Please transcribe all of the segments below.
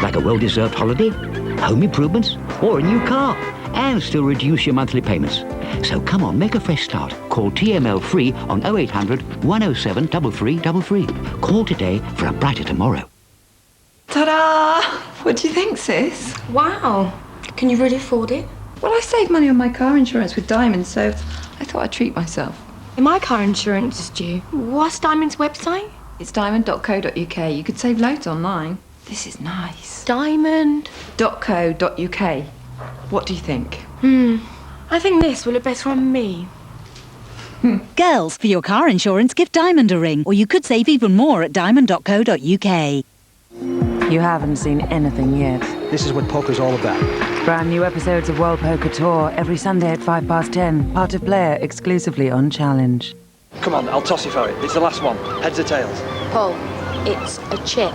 Like a well-deserved holiday, home improvements, or a new car, and still reduce your monthly payments. So come on, make a fresh start. Call TML free on 0800 107 3333. Call today for a brighter tomorrow. Ta-da! What do you think, sis? Wow. Can you really afford it? Well, I saved money on my car insurance with Diamond, so I thought I'd treat myself. My car insurance is due. What's Diamond's website? It's diamond.co.uk. You could save loads online. This is nice. Diamond.co.uk. What do you think? I think this will look better on me. Girls, for your car insurance, give Diamond a ring, or you could save even more at diamond.co.uk. You haven't seen anything yet. This is what poker's all about. Brand new episodes of World Poker Tour every Sunday at 10:05. Part of Player exclusively on Challenge. Come on, I'll toss you for it. It's the last one. Heads or tails? Paul, it's a chip.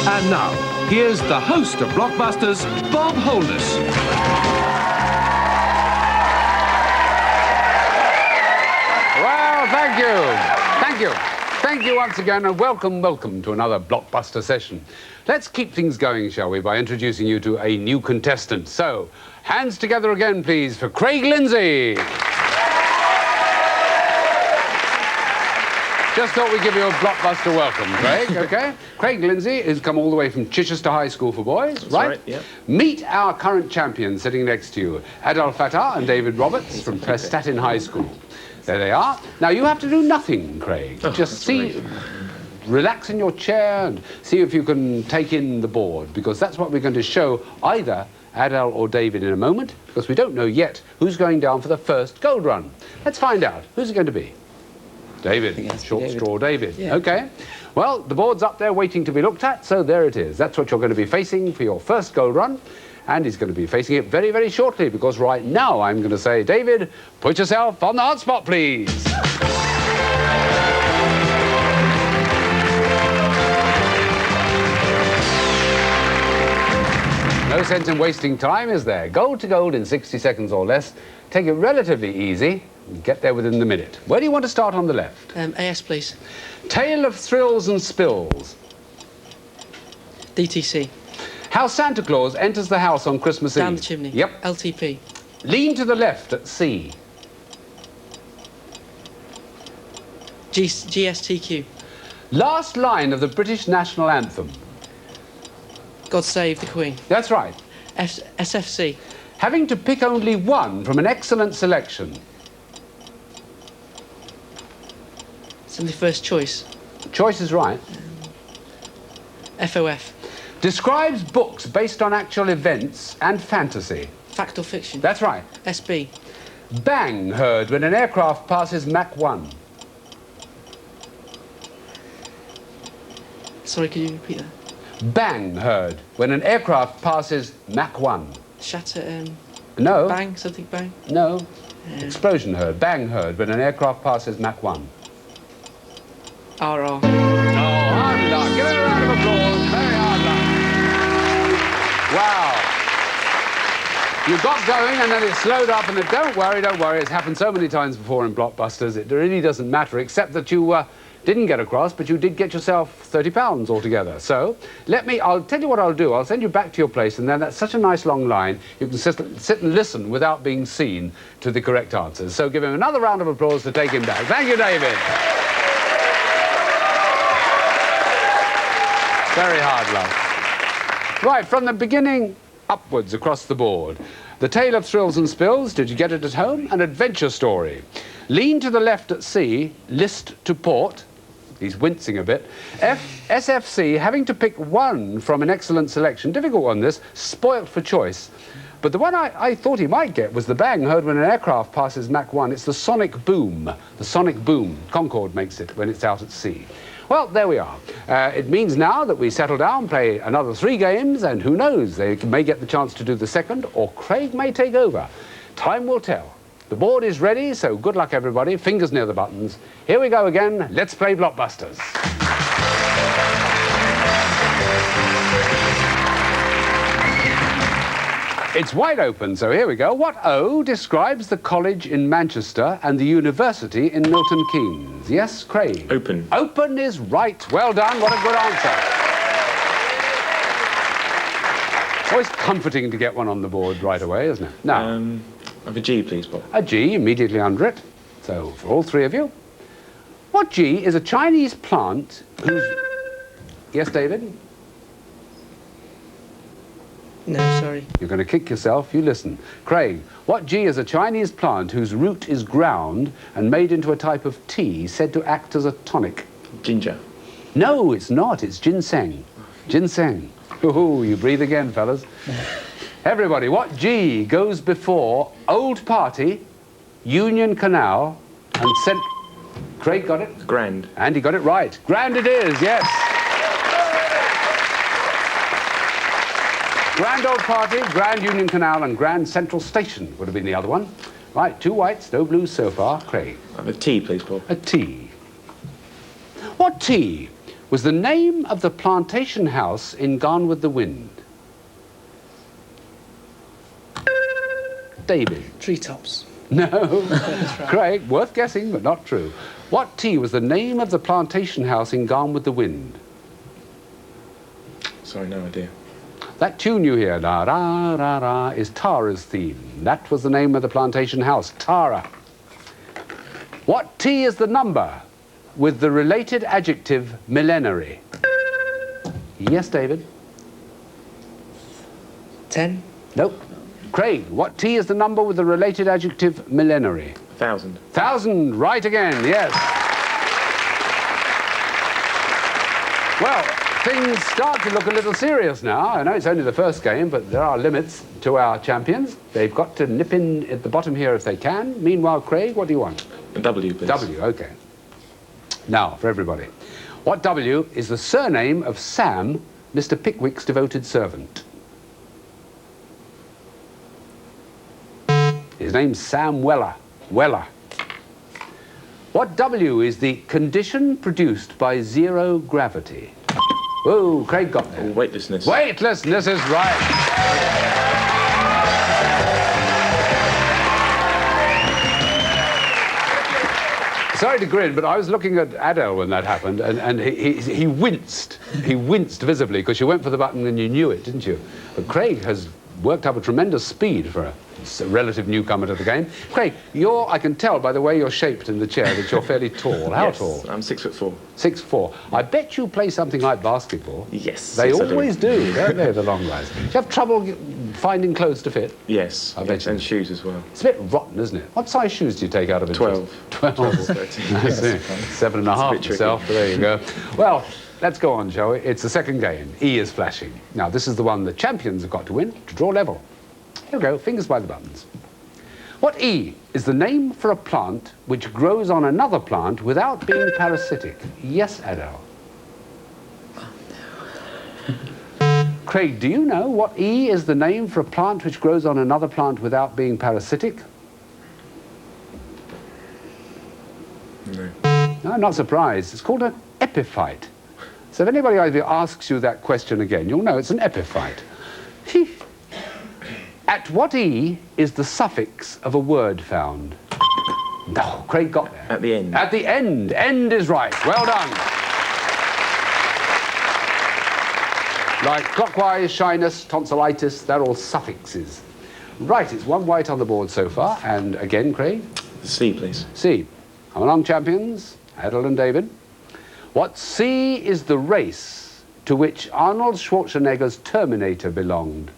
And now, here's the host of Blockbusters, Bob Holness. Well, thank you. Thank you. Thank you once again, and welcome to another Blockbuster session. Let's keep things going, shall we, by introducing you to a new contestant. So, hands together again, please, for Craig Lindsay. Just thought we'd give you a blockbuster welcome, Craig, OK? Craig Lindsay has come all the way from Chichester High School for boys, right? Yeah. Meet our current champions sitting next to you, Adel Fattah and David Roberts from Prestatyn High School. There they are. Now, you have to do nothing, Craig. Just relax in your chair and see if you can take in the board, because that's what we're going to show either Adel or David in a moment, because we don't know yet who's going down for the first gold run. Let's find out. Who's it going to be? David, short straw David. Yeah. OK. Well, the board's up there waiting to be looked at, so there it is. That's what you're going to be facing for your first gold run, and he's going to be facing it very, very shortly, because right now I'm going to say, David, put yourself on the hot spot, please. No sense in wasting time, is there? Gold to gold in 60 seconds or less. Take it relatively easy. Get there within the minute. Where do you want to start on the left? AS, please. Tale of Thrills and Spills. DTC. How Santa Claus enters the house on Christmas Eve. Down the chimney. Yep. LTP. Lean to the left at C. GSTQ. Last line of the British national anthem. God Save the Queen. That's right. SFC. Having to pick only one from an excellent selection. Something first choice. Choice is right. FOF. Describes books based on actual events and fantasy. Fact or fiction. That's right. SB. Bang heard when an aircraft passes Mach 1. Sorry, can you repeat that? Bang heard when an aircraft passes Mach 1. Shatter, No. Bang, something bang? No. Explosion heard. Bang heard when an aircraft passes Mach 1. RR. Oh, hard luck. Give it a round of applause. Very hard luck. Wow. You got going and then it slowed up, and don't worry, it's happened so many times before in Blockbusters, it really doesn't matter, except that you didn't get across, but you did get yourself £30 altogether. So, I'll tell you what I'll do. I'll send you back to your place, and then that's such a nice long line, you can sit and listen without being seen to the correct answers. So give him another round of applause to take him back. Thank you, David. Very hard luck. Right, from the beginning upwards across the board. The Tale of Thrills and Spills, did you get it at home? An adventure story. Lean to the left at sea, list to port. He's wincing a bit. SFC, having to pick one from an excellent selection. Difficult one, this. Spoilt for choice. But the one I thought he might get was the bang heard when an aircraft passes Mach 1. It's the sonic boom. The sonic boom. Concorde makes it when it's out at sea. Well, there we are. It means now that we settle down, play another 3 games, and who knows, they may get the chance to do the second, or Craig may take over. Time will tell. The board is ready, so good luck, everybody. Fingers near the buttons. Here we go again. Let's play Blockbusters. It's wide open, so here we go. What O describes the college in Manchester and the university in Milton Keynes? Yes, Craig? Open. Open is right. Well done. What a good answer. It's always comforting to get one on the board right away, isn't it? Now, Have a G, please, Bob. a G immediately under it. So, for all 3 of you. What G is a Chinese plant whose... Yes, David? No, sorry. You're going to kick yourself. You listen. Craig, what G is a Chinese plant whose root is ground and made into a type of tea said to act as a tonic? Ginger. No, it's not. It's ginseng. Ginseng. Ooh, you breathe again, fellas. Everybody, what G goes before Old Party, Union Canal, and Craig got it? Grand. And he got it right. Grand it is, yes. Grand Old Party, Grand Union Canal, and Grand Central Station would have been the other one. Right, 2 whites, no blues so far. Craig. Have a T, please, Bob. A T. What T was the name of the plantation house in Gone with the Wind? David. Treetops. No. Craig, worth guessing, but not true. What T was the name of the plantation house in Gone with the Wind? Sorry, no idea. That tune you hear, da ra ra ra, is Tara's theme. That was the name of the plantation house, Tara. What T is the number with the related adjective millenary? Yes, David? 10. Nope. Craig, what T is the number with the related adjective millenary? 1,000. 1,000, right again, yes. Well, things start to look a little serious now. I know it's only the first game, but there are limits to our champions. They've got to nip in at the bottom here if they can. Meanwhile, Craig, what do you want? A W, please. W, OK. Now, for everybody. What W is the surname of Sam, Mr. Pickwick's devoted servant? His name's Sam Weller. Weller. What W is the condition produced by zero gravity? Oh, Craig got there. Oh, weightlessness. Weightlessness is right. Sorry to grin, but I was looking at Adele when that happened, and he winced. He winced visibly, because you went for the button and you knew it, didn't you? But Craig has worked up a tremendous speed for a relative newcomer to the game. Craig, I can tell by the way you're shaped in the chair that you're fairly tall. How tall? I'm 6'4". 6'4". I bet you play something like basketball. Yes. They yes, always do, don't they, the long guys? Do you have trouble finding clothes to fit? Yes. I bet you. And shoes as well. It's a bit rotten, isn't it? What size shoes do you take out of it? 12. 12. 13. I see. 7.5 yourself, but there you go. Well, let's go on, shall we? It's the second game. E is flashing. Now, this is the one the champions have got to win to draw level. Here we go, fingers by the buttons. What E is the name for a plant which grows on another plant without being parasitic? Yes, Adele. Craig, do you know what E is the name for a plant which grows on another plant without being parasitic? No. No, I'm not surprised. It's called an epiphyte. So if anybody asks you that question again, you'll know it's an epiphyte. At what E is the suffix of a word found? No, Craig got there. At the end. At the end. End is right. Well done. Like clockwise, shyness, tonsillitis, they're all suffixes. Right, it's 1 white on the board so far. And again, Craig? C, please. C. Come along, champions. Adele and David. What C is the race to which Arnold Schwarzenegger's Terminator belonged?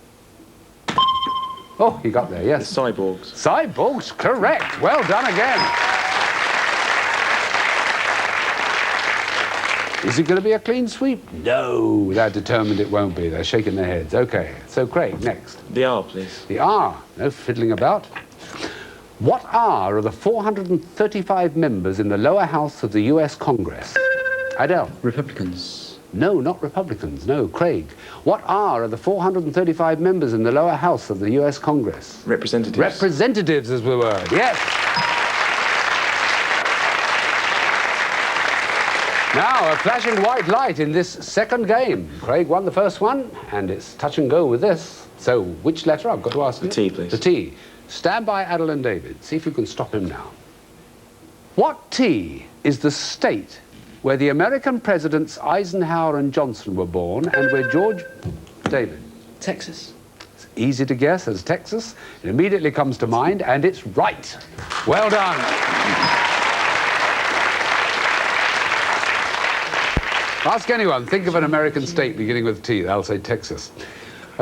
Oh, he got there, yes. The cyborgs. Cyborgs, correct. Well done again. Is it going to be a clean sweep? No, they're determined it won't be. They're shaking their heads. OK, so Craig, next. The R, please. The R. No fiddling about. What are the 435 members in the lower house of the US Congress? Adele? Republicans. No, not Republicans. No, Craig. What are the 435 members in the lower house of the US Congress? Representatives. Representatives is the word, yes. Now, a flashing white light in this second game. Craig won the first one, and it's touch and go with this. So, which letter? I've got to ask you. The T, please. The T. Stand by Adel and David. See if you can stop him now. What T is the state where the American presidents Eisenhower and Johnson were born, and where George... David? Texas. It's easy to guess as Texas. It immediately comes to mind, and it's right. Well done. Ask anyone, think of an American state beginning with T. They'll say Texas.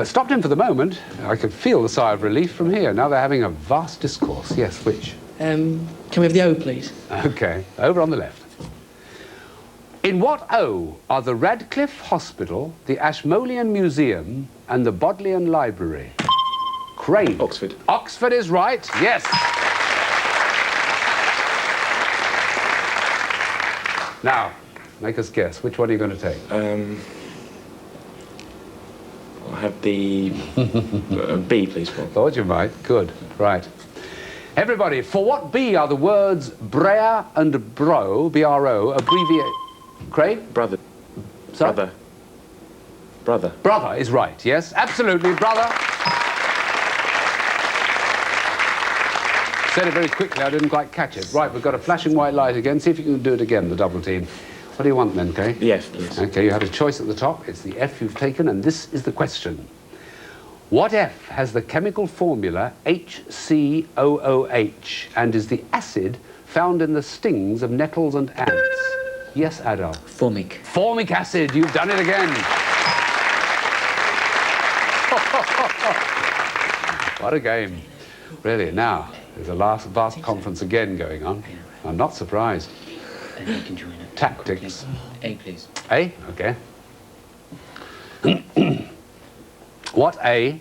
Stopped him for the moment. I could feel the sigh of relief from here. Now they're having a vast discourse. Yes, which? Can we have the O, please? OK, over on the left. In what O are the Radcliffe Hospital, the Ashmolean Museum, and the Bodleian Library? Craig. Oxford. Oxford is right, yes. Now, make us guess. Which one are you going to take? I'll have the B, please, Paul. Thought you might. Good. Right. Everybody, for what B are the words Brea and Bro, B-R-O, abbreviate... Craig? Brother. Sorry? Brother. Brother. Brother is right, yes. Absolutely, brother. Said it very quickly. I didn't quite catch it. Right, we've got a flashing white light again. See if you can do it again, the double team. What do you want then, Craig? The F, please. OK, you had a choice at the top. It's the F you've taken, and this is the question. What F has the chemical formula HCOOH and is the acid found in the stings of nettles and ants? Yes, Adel. Formic. Formic acid. You've done it again. What a game. Really. Now, there's a vast conference again going on. I'm not surprised. And you can join it. Tactics. A, please. A? OK. What A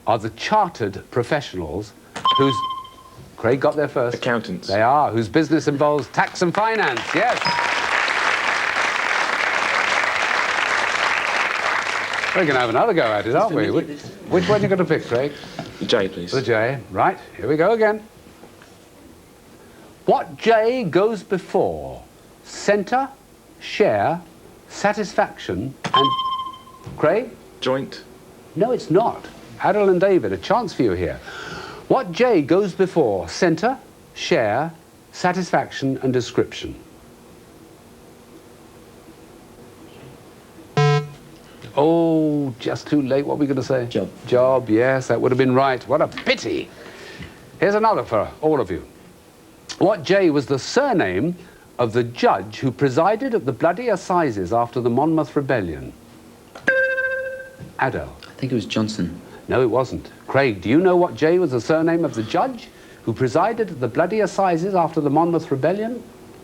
are the chartered professionals whose... Craig got there first. Accountants. They are, whose business involves tax and finance, yes. We're going to have another go at it, aren't we? Which one are you going to pick, Craig? The J, please. The J. Right, here we go again. What J goes before centre, share, satisfaction, and... Craig? Joint. No, it's not. Adel and David, a chance for you here. What J goes before centre, share, satisfaction, and description? Oh, just too late. What are we going to say? Job. Job, yes, that would have been right. What a pity. Here's another for all of you. What J was the surname of the judge who presided at the bloody assizes after the Monmouth Rebellion? Adele. I think it was Johnson. No, it wasn't. Craig, do you know what J was the surname of the judge who presided at the bloody assizes after the Monmouth Rebellion?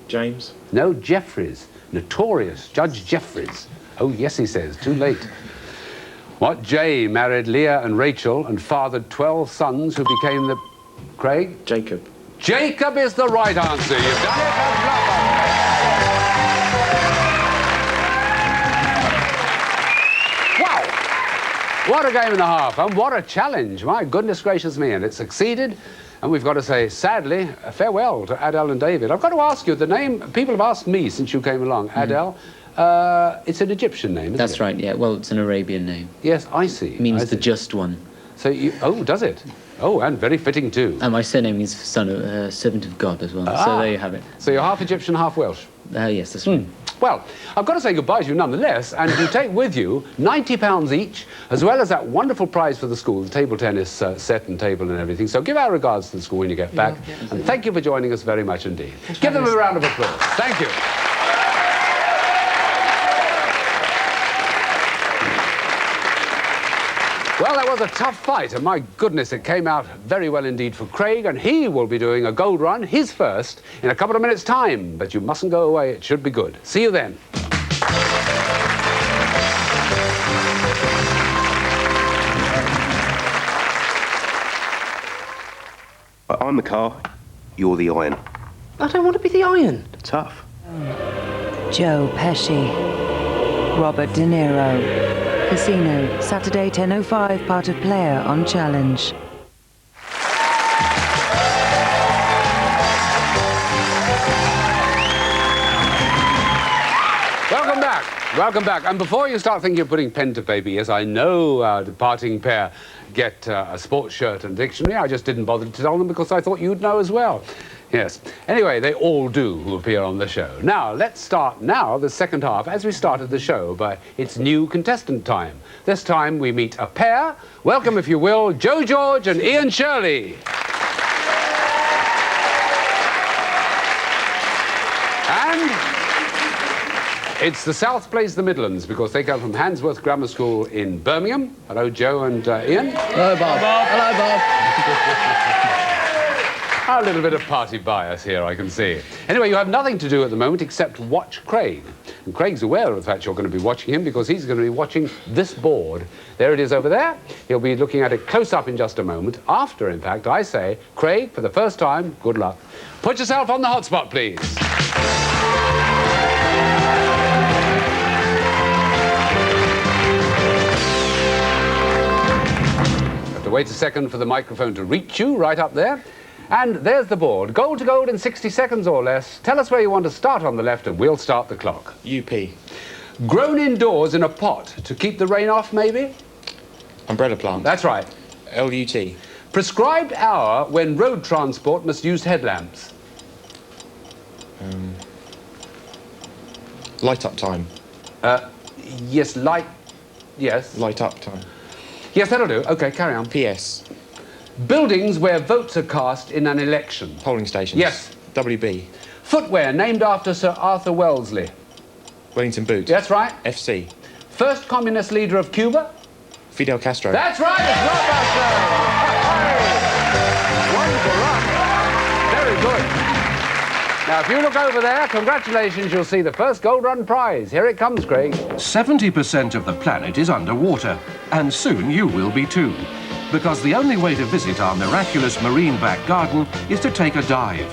James. No, Jeffreys. Notorious Judge Jeffreys. Oh, yes, he says. Too late. What J married Leah and Rachel and fathered 12 sons who became the... Craig? Jacob. Jacob is the right answer. You've done it as Wow! What a game and a half, and what a challenge. My goodness gracious me, and it succeeded. And we've got to say, sadly, farewell to Adele and David. I've got to ask you, the name, people have asked me since you came along, Adele, it's an Egyptian name, isn't it? That's right, yeah. Well, it's an Arabian name. Yes, I see. It means the just one. So you, oh, does it? Oh, and very fitting too. And my surname means son of, servant of God as well. So there you have it. So you're half Egyptian, half Welsh? Yes, that's right. Well, I've got to say goodbye to you nonetheless, and you take with you £90 each, as well as that wonderful prize for the school, the table tennis set and table and everything. So give our regards to the school when you get back, and thank you for joining us very much indeed. Give them a round of applause. Thank you. Well, that was a tough fight, and my goodness, it came out very well indeed for Craig, and he will be doing a gold run, his first, in a couple of minutes' time. But you mustn't go away, it should be good. See you then. I'm the car, you're the iron. I don't want to be the iron. Tough. Joe Pesci. Robert De Niro. Casino, Saturday 10:05, part of player on challenge. Welcome back. Welcome back. And before you start thinking of putting pen to paper, yes, I know our departing pair get a sports shirt and dictionary. I just didn't bother to tell them because I thought you'd know as well. Yes. Anyway, they all do who appear on the show. Now, let's start now the second half as we started the show by its new contestant time. This time we meet a pair. Welcome, if you will, Joe George and Ian Shirley. And it's the South plays the Midlands because they come from Handsworth Grammar School in Birmingham. Hello, Joe and Ian. Hello, Bob. Hello, Bob. A little bit of party bias here, I can see. Anyway, you have nothing to do at the moment except watch Craig. And Craig's aware of the fact you're going to be watching him because he's going to be watching this board. There it is over there. He'll be looking at it close up in just a moment. After, in fact, I say, Craig, for the first time, good luck. Put yourself on the hotspot, please. Have to wait a second for the microphone to reach you right up there. And there's the board. Goal to goal in 60 seconds or less. Tell us where you want to start on the left and we'll start the clock. UP. Grown indoors in a pot to keep the rain off, maybe? Umbrella plant. That's right. LUT. Prescribed hour when road transport must use headlamps. Light up time. Yes, light... Yes. Light up time. Yes, that'll do. OK, carry on. PS. Buildings where votes are cast in an election. Polling stations. Yes. WB. Footwear named after Sir Arthur Wellesley. Wellington boot. That's right. FC. First communist leader of Cuba. Fidel Castro. That's right, it's Blockbusters! One for one. Very good. Now, if you look over there, congratulations, you'll see the first Gold Run prize. Here it comes, Craig. 70% of the planet is underwater, and soon you will be too. Because the only way to visit our miraculous marine back garden is to take a dive.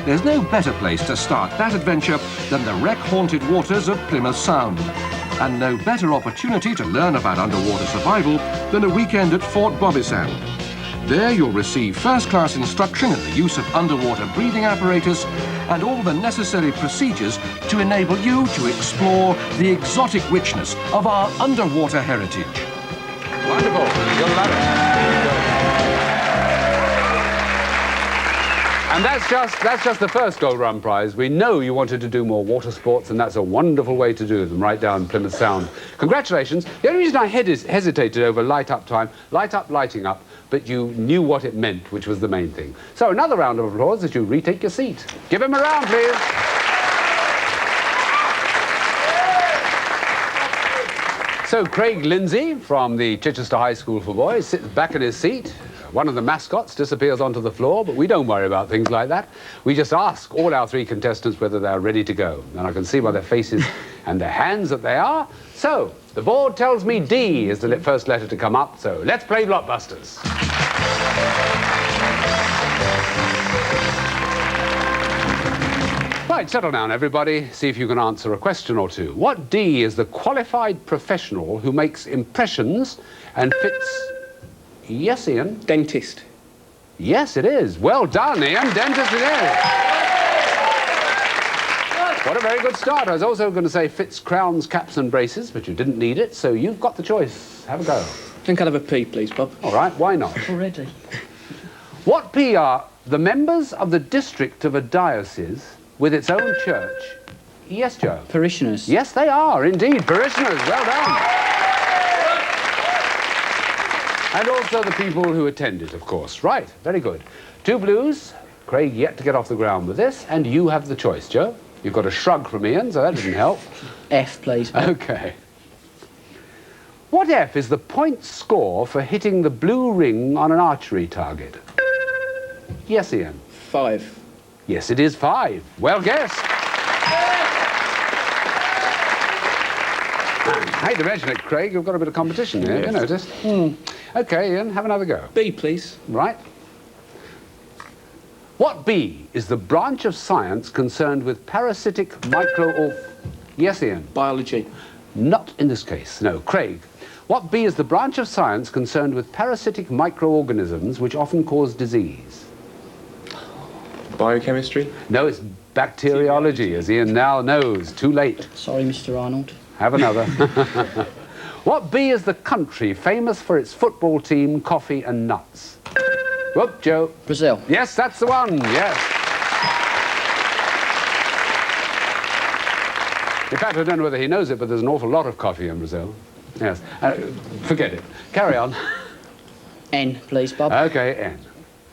There's no better place to start that adventure than the wreck-haunted waters of Plymouth Sound. And no better opportunity to learn about underwater survival than a weekend at Fort Bobisand. There you'll receive first-class instruction in the use of underwater breathing apparatus and all the necessary procedures to enable you to explore the exotic richness of our underwater heritage. Wonderful. You'll love it. And that's just the first Gold Run prize. We know you wanted to do more water sports, and that's a wonderful way to do them, right down Plymouth Sound. Congratulations. The only reason I hesitated over light up time, light up, lighting up, but you knew what it meant, which was the main thing. So another round of applause as you retake your seat. Give him a round, please. So Craig Lindsay from the Chichester High School for Boys sits back in his seat. One of the mascots disappears onto the floor, but we don't worry about things like that. We just ask all our three contestants whether they're ready to go. And I can see by their faces and their hands that they are. So, the board tells me D is the first letter to come up, so let's play Blockbusters. Right, settle down, everybody. See if you can answer a question or two. What D is the qualified professional who makes impressions and fits... Yes, Ian? Dentist. Yes, it is. Well done, Ian. Dentist it is. What a very good start. I was also going to say fits crowns, caps and braces, but you didn't need it, so you've got the choice. Have a go. I think I'll have a P, please, Bob. All right, why not? Already. What P are the members of the district of a diocese with its own church? Yes, Joe? Parishioners. Yes, they are, indeed. Parishioners. Well done. And also the people who attend it, of course. Right, very good. 2 blues. Craig yet to get off the ground with this, and you have the choice, Joe. You've got a shrug from Ian, so that didn't help. F, please. OK. What F is the point score for hitting the blue ring on an archery target? Yes, Ian? 5. Yes, it is 5. Well guessed. I hate to mention it, Craig, you've got a bit of competition here, you noticed. OK, Ian, have another go. B, please. Right. What B is the branch of science concerned with parasitic Yes, Ian. Biology. Not in this case, no. Craig. What B is the branch of science concerned with parasitic microorganisms which often cause disease? Biochemistry? No, it's bacteriology, as Ian now knows. Too late. Sorry, Mr. Arnold. Have another. What B is the country famous for its football team, coffee and nuts? Whoop, Joe. Brazil. Yes, that's the one, yes. In fact, I don't know whether he knows it, but there's an awful lot of coffee in Brazil. Yes. Forget it. Carry on. N, please, Bob. Okay, N.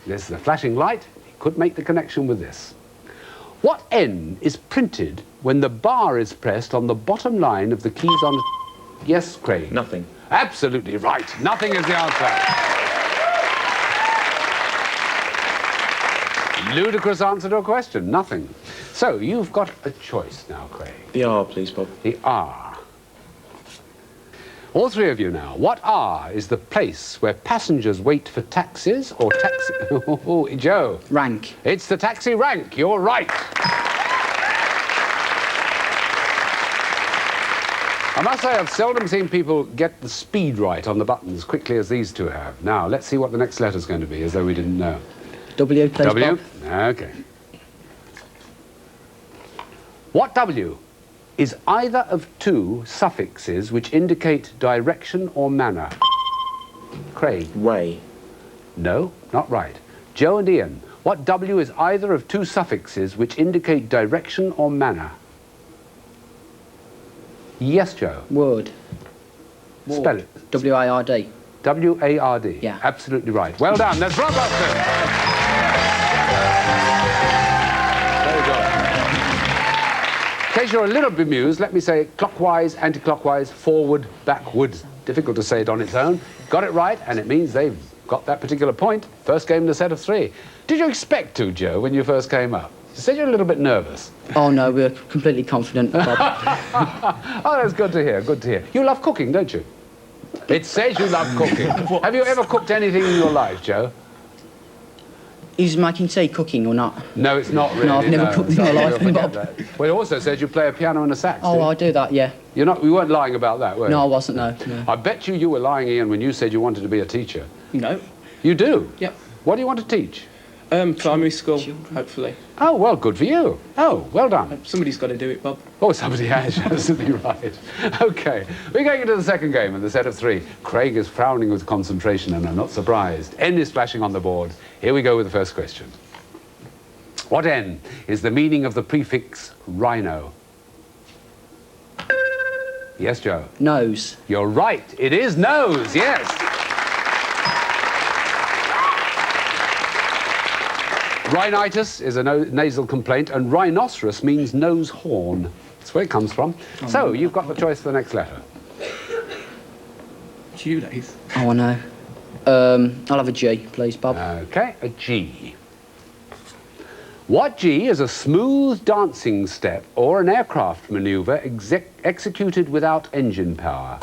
This is a flashing light. He could make the connection with this. What N is printed when the bar is pressed on the bottom line of the keys on... Yes, Craig? Nothing. Absolutely right. Nothing is the answer. Ludicrous answer to a question. Nothing. So, you've got a choice now, Craig. The R, please, Bob. The R. All three of you now. What R is the place where passengers wait for taxis or taxi... Oh, Joe. Rank. It's the taxi rank. You're right. I must say, I've seldom seen people get the speed right on the buttons as quickly as these two have. Now, let's see what the next letter's going to be, as though we didn't know. W, please, W? Bob. Okay. What W is either of two suffixes which indicate direction or manner? Craig? Way. No, not right. Joe and Ian, what W is either of two suffixes which indicate direction or manner? Yes, Joe. Word. Spell it. W-A-R-D. W-A-R-D. Yeah. Absolutely right. Well done. That's Blockbusters. Very good. In case you're a little bemused, let me say clockwise, anti-clockwise, forward, backwards. Difficult to say it on its own. Got it right, and it means they've got that particular point. First game in a set of three. Did you expect to, Joe, when you first came up? You said you're a little bit nervous. Oh, no, we're completely confident, Bob. Oh, that's good to hear, good to hear. You love cooking, don't you? It says you love cooking. Have you ever cooked anything in your life, Joe? Is making tea cooking or not? No, it's not really. No, I've never cooked in my life, Bob. Well, it also says you play a piano and a sax. Oh, I do that, yeah. You weren't lying about that, were you? No, I wasn't, no. I bet you were lying, Ian, when you said you wanted to be a teacher. No. You do? Yep. What do you want to teach? Primary school, hopefully. Oh, well, good for you. Oh, well done. Somebody's got to do it, Bob. Oh, somebody has. You're absolutely right. OK, we're going into the second game in the set of three. Craig is frowning with concentration, and I'm not surprised. N is flashing on the board. Here we go with the first question. What N is the meaning of the prefix rhino? Yes, Joe? Nose. You're right. It is nose, yes. Rhinitis is a nasal complaint, and rhinoceros means nose horn. That's where it comes from. So, you've got the choice for the next letter. Julies. Oh, I know. I'll have a G, please, Bob. OK, a G. What G is a smooth dancing step or an aircraft manoeuvre executed without engine power?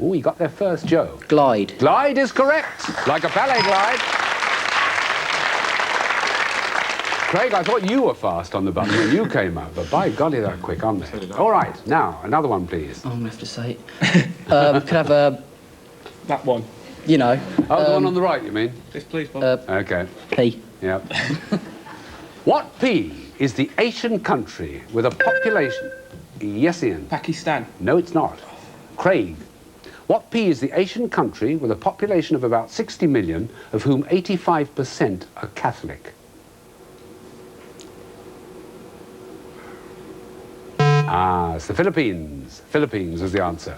Oh, you got there first, Joe. Glide. Glide is correct, like a ballet glide. Craig, I thought you were fast on the button when you came up, but by golly, they're quick, aren't they? All right, now, another one, please. Oh, I'm going to have to say it. Could have a... That one. You know. Oh, the one on the right, you mean? Yes, please, Bob. OK. P. Yep. What P is the Asian country with a population... Yes, Ian? Pakistan. No, it's not. Craig. What P is the Asian country with a population of about 60 million, of whom 85% are Catholic? Ah, it's the Philippines. Philippines is the answer.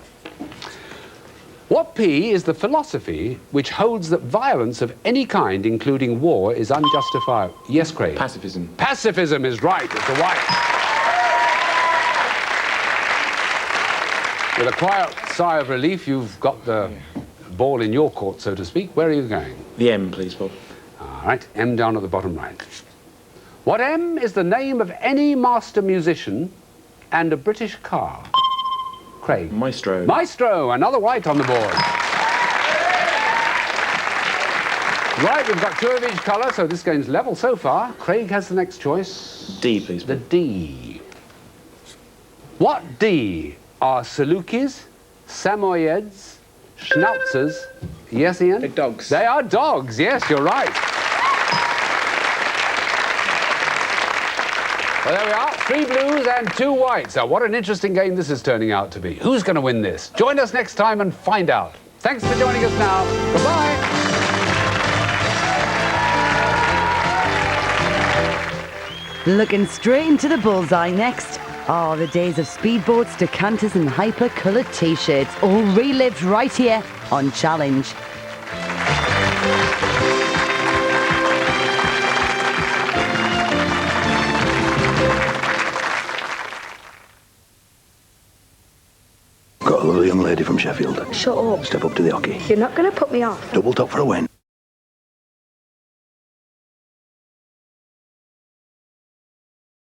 What P is the philosophy which holds that violence of any kind, including war, is unjustifiable? Yes, Craig? Pacifism. Pacifism is right. It's the white. With a quiet sigh of relief, you've got the ball in your court, so to speak. Where are you going? The M, please, Bob. All right, M down at the bottom right. What M is the name of any master musician and a British car? Craig? Maestro. Maestro, another white on the board. Right, we've got two of each colour, so this game's level so far. Craig has the next choice. D, please, The Bob. D. What D are Salukis, Samoyeds, Schnauzers? Yes, Ian? They're dogs. They are dogs, yes, you're right. Well, there we are. 3 blues and 2 whites. Now, what an interesting game this is turning out to be. Who's going to win this? Join us next time and find out. Thanks for joining us now. Goodbye. Looking straight into the bullseye next. Oh, the days of speedboats, decanters and hyper-coloured T-shirts, all relived right here on Challenge. Got a little young lady from Sheffield. Shut up. Step up to the hockey. You're not going to put me off. Double top for a win.